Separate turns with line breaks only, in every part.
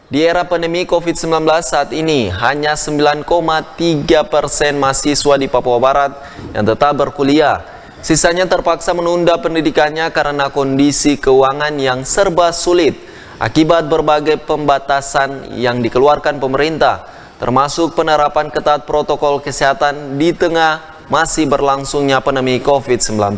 Di era pandemi COVID-19 saat ini, hanya 9,3% mahasiswa di Papua Barat yang tetap berkuliah. Sisanya terpaksa menunda pendidikannya karena kondisi keuangan yang serba sulit akibat berbagai pembatasan yang dikeluarkan pemerintah, termasuk penerapan ketat protokol kesehatan di tengah masih berlangsungnya pandemi COVID-19.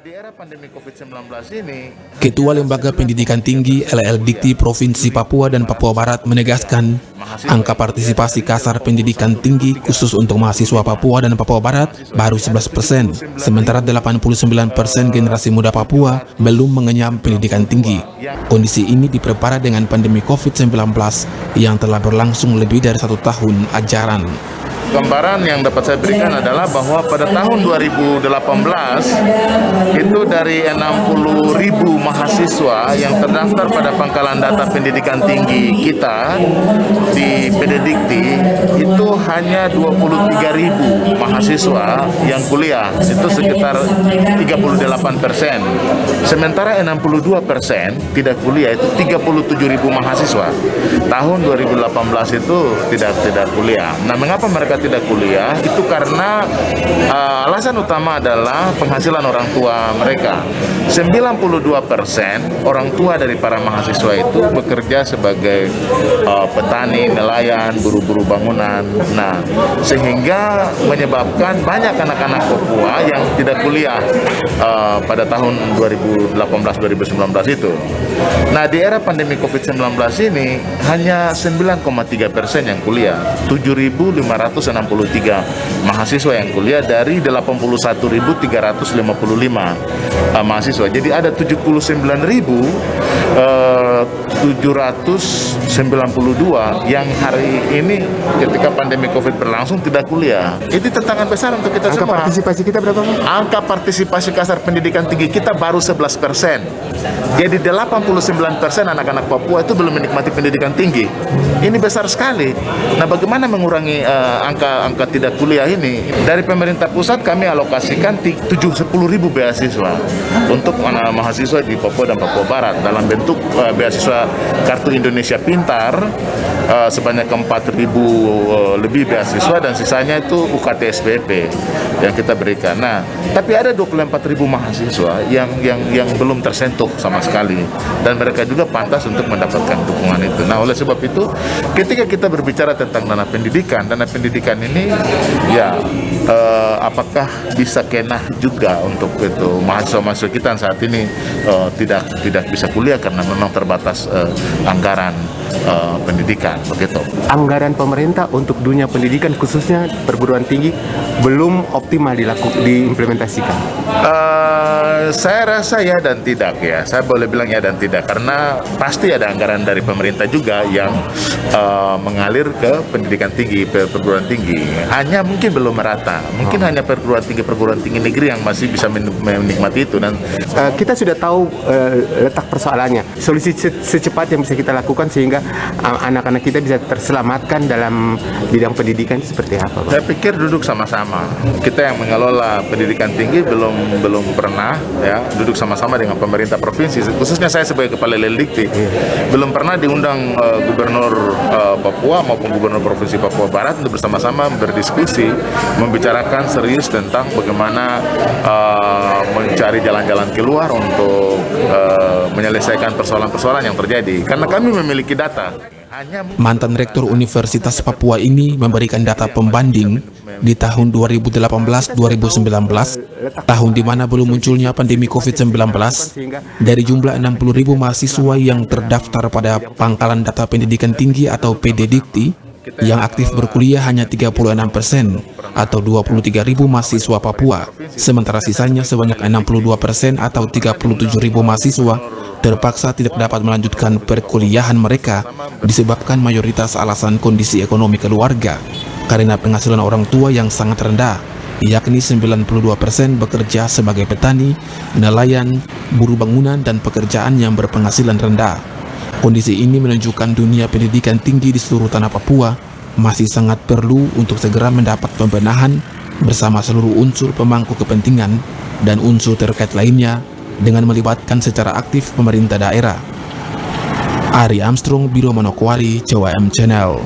Di era pandemi COVID-19 ini,
Ketua Lembaga Pendidikan Tinggi LL Dikti Provinsi Papua dan Papua Barat menegaskan angka partisipasi kasar pendidikan tinggi khusus untuk mahasiswa Papua dan Papua Barat baru 11%, sementara 89% generasi muda Papua belum mengenyam pendidikan tinggi. Kondisi ini diperparah dengan pandemi COVID-19 yang telah berlangsung lebih dari 1 tahun ajaran.
Gambaran yang dapat saya berikan adalah bahwa pada tahun 2018 itu dari 60.000 mahasiswa yang terdaftar pada pangkalan data pendidikan tinggi kita di PD Dikti, itu hanya 23.000 mahasiswa yang kuliah, itu sekitar 38%. Sementara 62% tidak kuliah, itu 37.000 mahasiswa. Tahun 2018 itu tidak kuliah. Nah, mengapa mereka tidak kuliah? Itu karena alasan utama adalah penghasilan orang tua mereka. 92% orang tua dari para mahasiswa itu bekerja sebagai petani, nelayan, buruh-buruh bangunan. Nah, sehingga menyebabkan banyak anak-anak Papua yang tidak kuliah pada tahun 2018-2019 itu. Nah, di era pandemi COVID-19 ini hanya 9,3% yang kuliah, 7.563 mahasiswa yang kuliah dari 81.355 mahasiswa. Jadi ada 79.792 yang hari ini ketika pandemi COVID berlangsung tidak kuliah. Itu tantangan besar untuk kita semua.
Angka partisipasi kita berapa?
Angka partisipasi kasar pendidikan tinggi kita baru 11%. Jadi 89% anak-anak Papua itu belum menikmati pendidikan tinggi. Ini besar sekali. Nah, bagaimana mengurangi angka tidak kuliah ini? Dari pemerintah pusat kami alokasikan 10.000 beasiswa untuk mahasiswa di Papua dan Papua Barat dalam bentuk beasiswa Kartu Indonesia Pintar sebanyak 4.000 lebih beasiswa, dan sisanya itu UKT SPP yang kita berikan. Nah, tapi ada 24.000 mahasiswa yang belum tersentuh sama sekali, dan mereka juga pantas untuk mendapatkan dukungan itu. Nah, oleh sebab itu ketika kita berbicara tentang dana pendidikan ini ya apakah bisa kena juga untuk itu mahasiswa-mahasiswa kita saat ini tidak bisa kuliah karena memang terbatas anggaran pendidikan, begitu.
Anggaran pemerintah untuk dunia pendidikan khususnya perguruan tinggi belum optimal diimplementasikan.
Saya rasa ya dan tidak ya. Saya boleh bilang ya dan tidak karena pasti ada anggaran dari pemerintah juga yang mengalir ke pendidikan tinggi, perguruan tinggi. Hanya mungkin belum merata. Mungkin hanya perguruan tinggi negeri yang masih bisa menikmati itu. Dan
kita sudah tahu letak persoalannya. Solusi secepat yang bisa kita lakukan sehingga anak-anak kita bisa terselamatkan dalam bidang pendidikan seperti apa, Pak?
Saya pikir duduk sama-sama. Kita yang mengelola pendidikan tinggi belum pernah ya duduk sama-sama dengan pemerintah provinsi, khususnya saya sebagai kepala LL Dikti belum pernah diundang gubernur Papua maupun gubernur provinsi Papua Barat untuk bersama-sama berdiskusi membicarakan serius tentang bagaimana mencari jalan-jalan keluar untuk menyelesaikan persoalan-persoalan yang terjadi karena kami memiliki data.
Mantan Rektor Universitas Papua ini memberikan data pembanding di tahun 2018-2019, tahun di mana belum munculnya pandemi COVID-19, dari jumlah 60.000 mahasiswa yang terdaftar pada Pangkalan Data Pendidikan Tinggi atau PD Dikti, yang aktif berkuliah hanya 36% atau 23.000 mahasiswa Papua, sementara sisanya sebanyak 62% atau 37.000 mahasiswa terpaksa tidak dapat melanjutkan perkuliahan mereka disebabkan mayoritas alasan kondisi ekonomi keluarga karena penghasilan orang tua yang sangat rendah, yakni 92% bekerja sebagai petani, nelayan, buruh bangunan, dan pekerjaan yang berpenghasilan rendah. Kondisi ini menunjukkan dunia pendidikan tinggi di seluruh tanah Papua masih sangat perlu untuk segera mendapat pembenahan bersama seluruh unsur pemangku kepentingan dan unsur terkait lainnya dengan melibatkan secara aktif pemerintah daerah. Ari Armstrong, Biro Manokwari, Jawa M Channel.